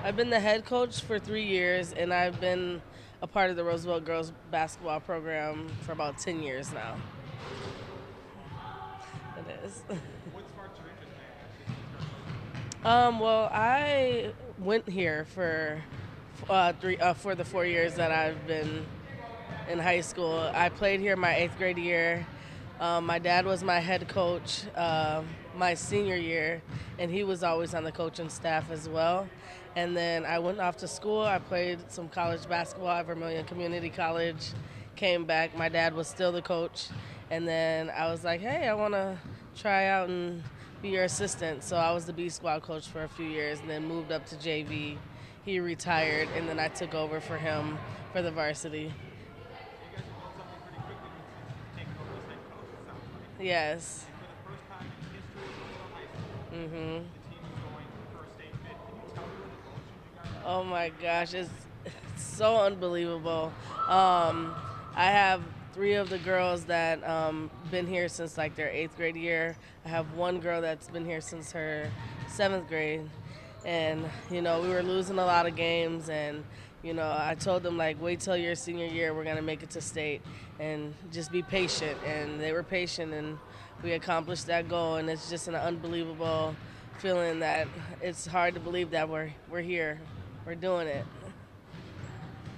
I've been the head coach for 3 years, and I've been a part of the Roosevelt girls basketball program for about 10 years now. It is. What sparked your interest in actually Well, I went here for for the 4 years that I've been in high school. I played here my eighth grade year. My dad was my head coach my senior year, and he was always on the coaching staff as well. And then I went off to school. I played some college basketball at Vermilion Community College. Came back. My dad was still the coach. And then I was like, hey, I want to try out and be your assistant. So I was the B squad coach for a few years and then moved up to JV. He retired, and then I took over for him for the varsity. You guys have built something pretty quickly since taking over as head coach, it sounds like. Yes. And for the first time in the history of Roosevelt High School, Mhm. the team is going for a state bid. Can you tell me what emotions you guys are? Oh my gosh, it's so unbelievable. I have three of the girls that been here since like their eighth grade year. I have one girl that's been here since her seventh grade, and we were losing a lot of games, and I told them like wait till your senior year, we're gonna make it to state, and just be patient, and they were patient, and we accomplished that goal, and it's just an unbelievable feeling that it's hard to believe that we're here, we're doing it.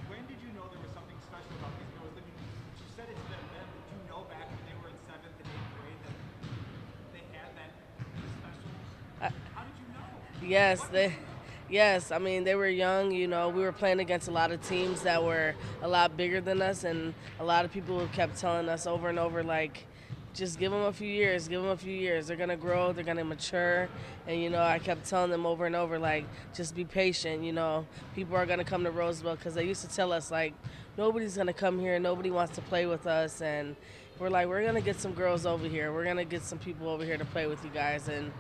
When did you know there was something special about these girls? I mean, you said it to them then, but did you know back when they were in seventh and eighth grade that they had that special? I, How did you know? Yes, What did they. you know? Yes, I mean they were young. We were playing against a lot of teams that were a lot bigger than us, and a lot of people kept telling us over and over, like, just give them a few years, give them a few years. They're gonna grow, they're gonna mature, and I kept telling them over and over, like, just be patient. People are gonna come to Roosevelt because they used to tell us like nobody's gonna come here, nobody wants to play with us, and we're like, we're gonna get some girls over here, we're gonna get some people over here to play with you guys, and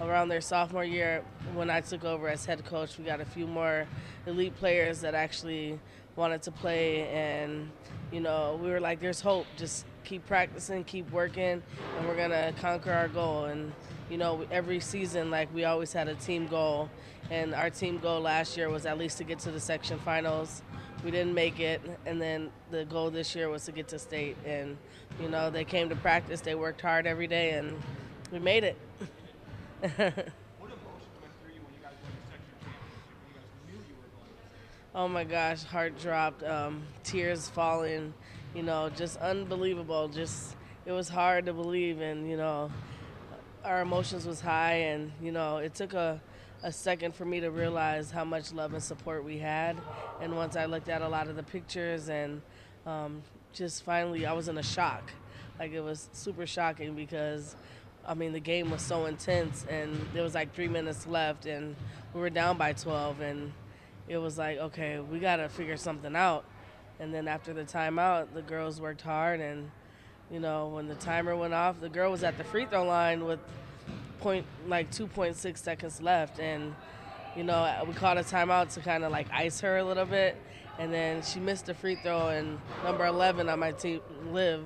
around their sophomore year when I took over as head coach, we got a few more elite players that actually wanted to play, and we were like, there's hope, just keep practicing, keep working, and we're gonna conquer our goal. And every season, like, we always had a team goal, and our team goal last year was at least to get to the section finals. We didn't make it, and then the goal this year was to get to state, and they came to practice, they worked hard every day, and we made it. What emotions went through you when you guys won the section championship? When you guys knew you were going to the state? Oh my gosh, heart dropped, tears falling, just unbelievable. Just it was hard to believe, and our emotions was high, and it took a second for me to realize how much love and support we had. And once I looked at a lot of the pictures, and just finally, I was in a shock. Like, it was super shocking because, I mean, the game was so intense, and there was like 3 minutes left, and we were down by 12, and it was like, okay, we got to figure something out. And then after the timeout, the girls worked hard, and when the timer went off, the girl was at the free throw line with 2.6 seconds left, and we called a timeout to kind of like ice her a little bit, and then she missed the free throw, and number 11 on my team, Liv,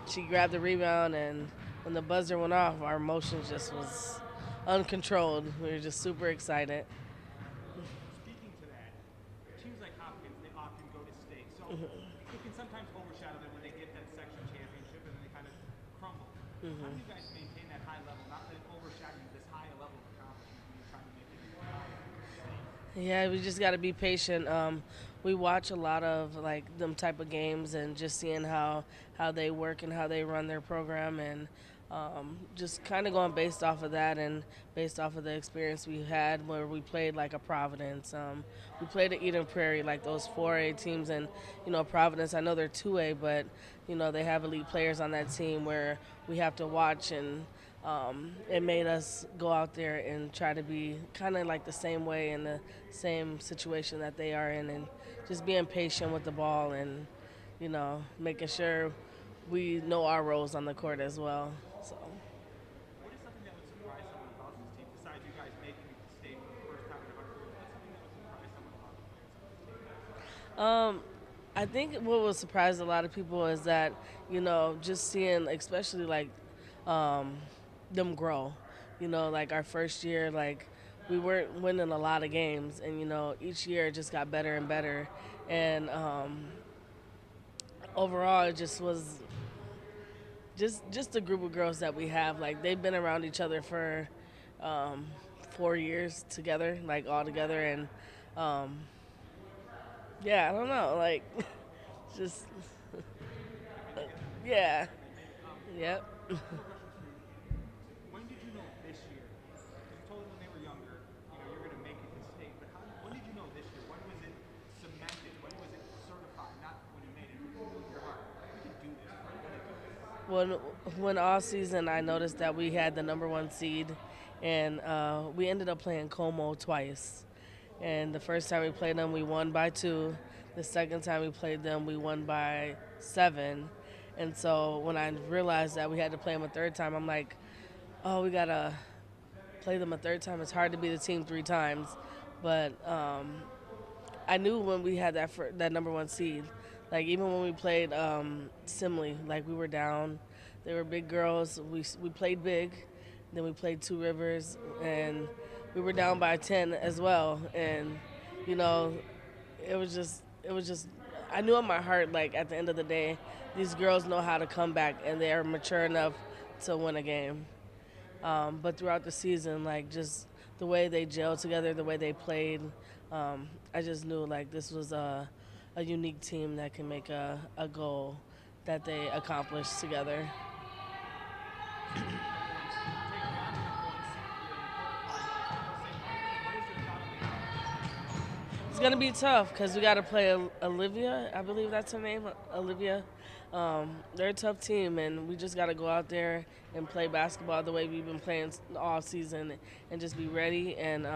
she grabbed the rebound, and when the buzzer went off, our emotions just was uncontrolled. We were just super excited. Speaking to that, teams like Hopkins, they often go to state. So it can sometimes overshadow them when they get that section championship and then they kind of crumble. How do you guys maintain that high level, not let it overshadow you, this high level of accomplishment when you're trying to make it to state? Yeah, we just got to be patient. We watch a lot of like them type of games, and just seeing how they work and how they run their program, and just kind of going based off of that, and based off of the experience we had where we played like a Providence. We played at Eden Prairie, like those 4A teams, and Providence. I know they're 2A, but they have elite players on that team where we have to watch, and it made us go out there and try to be kind of like the same way in the same situation that they are in, and just being patient with the ball, and making sure we know our roles on the court as well. So. What is something that would surprise someone about this team besides you guys making it to state for the first time in a hundred years? What's something that would surprise someone about the players on this team? I think what will surprise a lot of people is that just seeing, especially like them grow. Like our first year, like we weren't winning a lot of games, and each year it just got better and better, and overall it just was just a group of girls that we have. Like they've been around each other for um, 4 years together, like all together, and um, yeah, I don't know, like just yeah, yep. When did you know this year? Because you told them when they were younger, you're going to make it to state. But when did you know this year? When was it cemented? When was it certified? Not when you made it, but when you knew in your heart, we can do this. We're going to do this. When all season I noticed that we had the number one seed, and we ended up playing Como twice. And the first time we played them, we won by 2. The second time we played them, we won by 7. And so when I realized that we had to play them a third time, I'm like, oh, we gotta play them a third time. It's hard to beat a team 3 times, but I knew when we had that number one seed. Like even when we played Simley, like we were down. They were big girls. We played big. Then we played Two Rivers, and we were down by 10 as well. And you know, it was just. I knew in my heart, like at the end of the day, these girls know how to come back, and they are mature enough to win a game. But throughout the season, like just the way they gelled together, the way they played, I just knew like this was a unique team that can make a goal that they accomplished together. It's gonna be tough because we got to play Olivia. I believe that's her name, Olivia. They're a tough team, and we just got to go out there and play basketball the way we've been playing all season, and just be ready and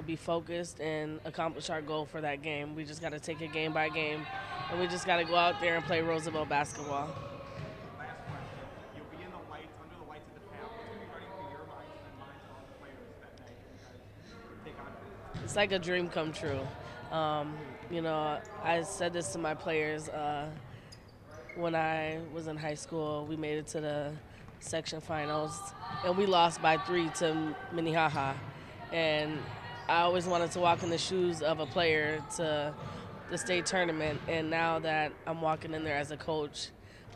be focused and accomplish our goal for that game. We just got to take it game by game, and we just got to go out there and play Roosevelt basketball. Last question. You'll be in the lights, under the lights of the path. What's going to be running through your minds and minds of all the players that night when you guys take on it? It's like a dream come true. I said this to my players when I was in high school. We made it to the section finals, and we lost by 3 to Minneapolis. And I always wanted to walk in the shoes of a player to the state tournament. And now that I'm walking in there as a coach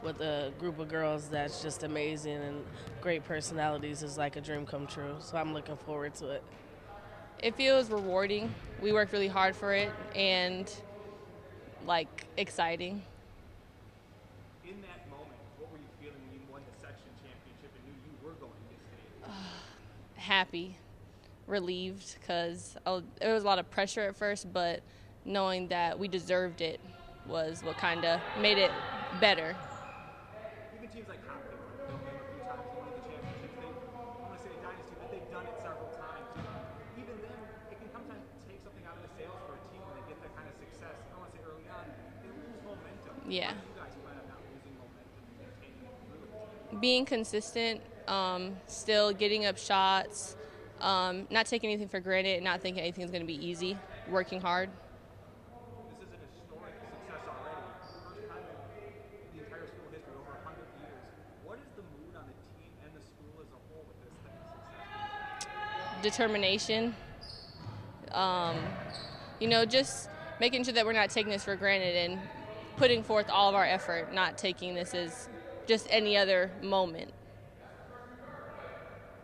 with a group of girls that's just amazing and great personalities, is like a dream come true. So I'm looking forward to it. It feels rewarding. We worked really hard for it, and like exciting. In that moment, what were you feeling when you won the section championship and knew you were going to state? Happy, relieved, because there was a lot of pressure at first, but knowing that we deserved it was what kind of made it better. Even teams like Hopkins, like they'll name a few times they won the championships. I don't want to say a dynasty, but they've done it several times. Even then, it can sometimes take something out of the sails for a team when they get that kind of success. I don't want to say early on, they lose momentum. Yeah. How do you guys plan on not losing momentum and maintaining it through? Being consistent, still getting up shots, not taking anything for granted, not thinking anything's going to be easy, working hard. This is an historic success already. First time in the entire school history, over 100 years. What is the mood on the team and the school as a whole with this type of success? Determination, just making sure that we're not taking this for granted and putting forth all of our effort, not taking this as just any other moment.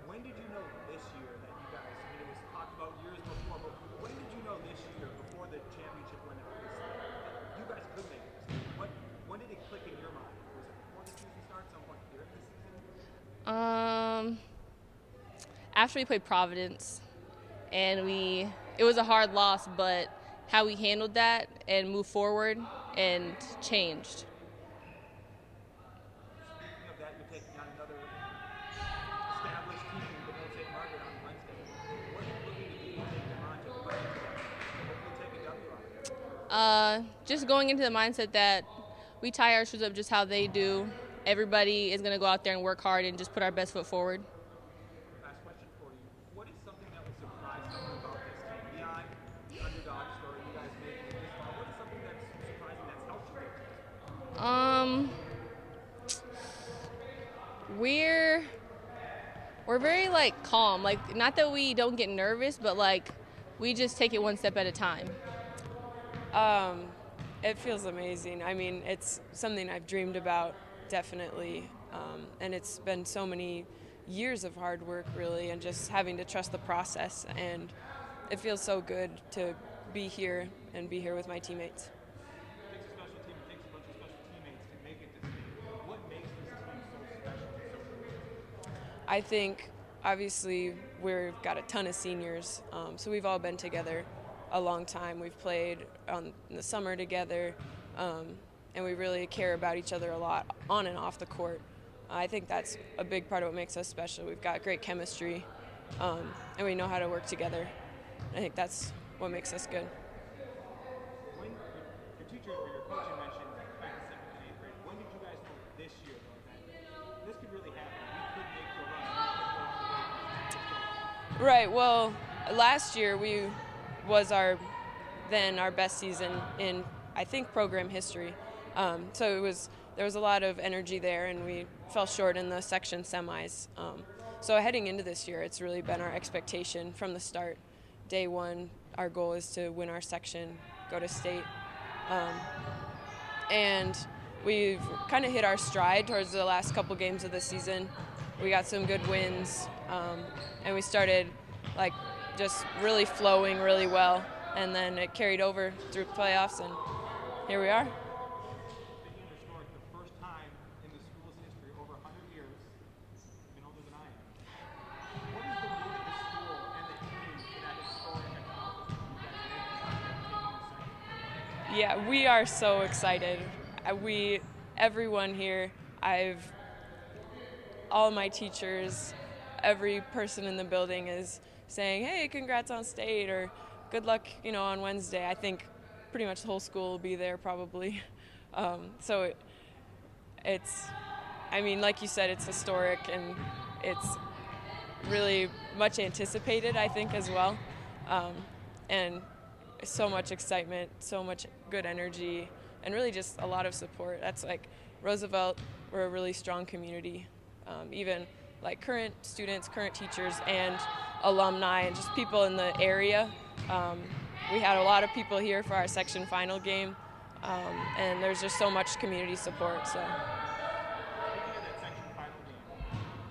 When did you know this year that you guys, it was talked about years before, but when did you know this year, before the championship, when that you guys could make this? When did it click in your mind? Was it before the season started, some point during the season? After we played Providence, and it was a hard loss, but how we handled that and moved forward and changed. Speaking of that, you're taking on another established team in St. Margaret on Wednesday. What are you looking to do to take them on to fight into that? Hopefully take a W out of it. Just going into the mindset that we tie our shoes up just how they do. Everybody is going to go out there and work hard and just put our best foot forward. Last question for you. What is something that was surprising you about this team? Beyond the underdog story, you guys making it this far, what is something that's surprising that's helped you get to this point? We're We're very like calm. Like, not that we don't get nervous, but like we just take it one step at a time. It feels amazing. I mean, it's something I've dreamed about, definitely, and it's been so many years of hard work, really, and just having to trust the process, and it feels so good to be here and be here with my teammates. It takes a special team. It takes a bunch of special teammates to make it to state. What makes this team so special and so great? I think, obviously, we've got a ton of seniors, so we've all been together a long time. We've played in the summer together, and we really care about each other a lot on and off the court. I think that's a big part of what makes us special. We've got great chemistry, and we know how to work together. I think that's what makes us good. When your teacher or your coach had mentioned back in 7th and 8th grade, when did you guys know this year though that this could really happen? We could make the run. We could go all the way. Right. Well, last year was our best season in, I think, program history. So there was a lot of energy there, and we fell short in the section semis. So heading into this year, it's really been our expectation from the start. Day one, our goal is to win our section, go to state. And we've kind of hit our stride towards the last couple games of the season. We got some good wins, and we started just really flowing really well, and then it carried over through playoffs, and here we are. Speaking of historic, the first time in the school's history, over 100 years, you've been older than I am. What is the mood of the school and the team for that historic accomplishment you guys made taking the second? Yeah, we are so excited. Everyone here, all my teachers, every person in the building is saying, hey, congrats on state, or good luck, on Wednesday. I think pretty much the whole school will be there probably. So it's, like you said, it's historic, and it's really much anticipated, I think, as well. And so much excitement, so much good energy, and really just a lot of support. That's like Roosevelt, we're a really strong community. Even like current students, current teachers, and alumni, and just people in the area. We had a lot of people here for our section final game, and there's just so much community support. So. Speaking of that section final game,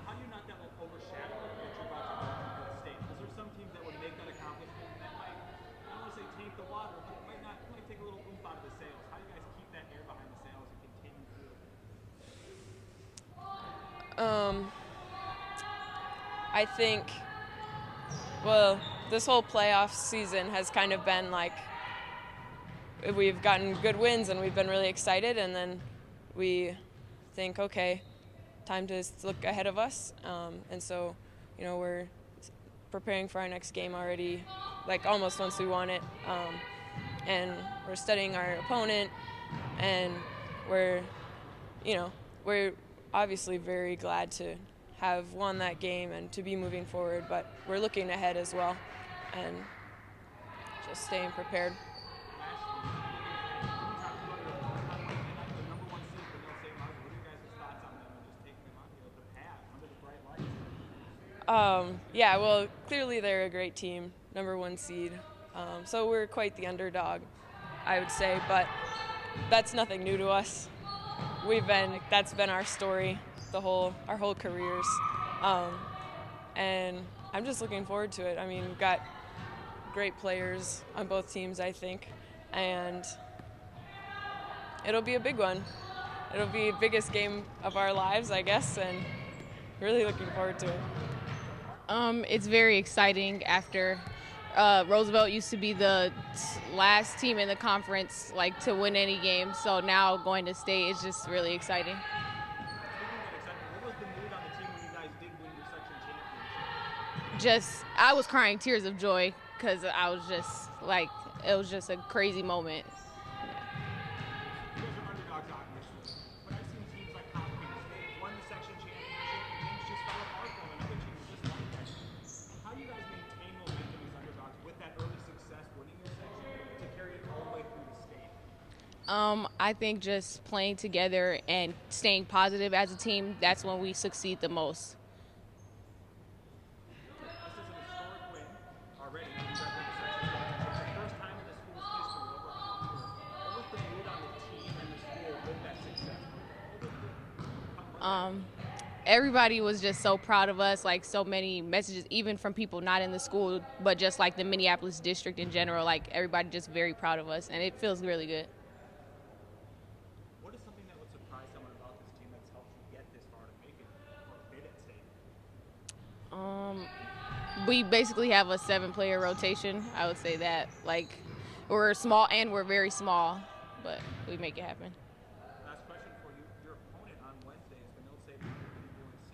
how do you not let that overshadow what you're about to go to state? Because there's some teams that would make that accomplishment that might, I don't want to say taint the water, but it might take a little oomph out of the sails. How do you guys keep that air behind the sails and continue through it? I think, this whole playoff season has kind of been like, we've gotten good wins and we've been really excited, and then we think, okay, time to look ahead of us. And so, we're preparing for our next game already, like almost once we won it. And we're studying our opponent, and we're obviously very glad to have won that game and to be moving forward, but we're looking ahead as well and just staying prepared. Yeah, clearly they're a great team, #1 seed. So we're quite the underdog, I would say, but that's nothing new to us. That's been our story our whole careers. And I'm just looking forward to it. We've got great players on both teams, I think, and it'll be a big one. It'll be the biggest game of our lives, I guess, and really looking forward to it. It's very exciting after Roosevelt used to be the last team in the conference to win any game, so now going to state is just really exciting. What was the mood on the team when you guys did win your section championship? I was crying tears of joy because I was just it was just a crazy moment. You guys are underdogs, obviously, but I've seen teams like Hopkins won the section championship and things just fell apart for them, and other teams just like that. How do you guys maintain momentum as underdogs with that early success winning your section to carry it all the way through the state? I think just playing together and staying positive as a team, that's when we succeed the most. Everybody was just so proud of us, like so many messages, even from people not in the school, but just like the Minneapolis district in general, like everybody just very proud of us, and it feels really good. What is something that would surprise someone about this team that's helped you get this far to make it or bid at state? We basically have a 7-player rotation. I would say that, like, we're small and we're very small, but we make it happen. Last question for you. Your opponent on Wednesday is the Mill State UNC.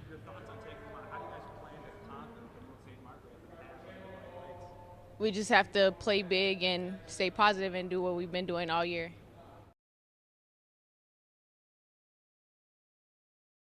Your thoughts on taking them on? How do you guys plan to conquer the Mill State Margaret at the half? We just have to play big and stay positive and do what we've been doing all year.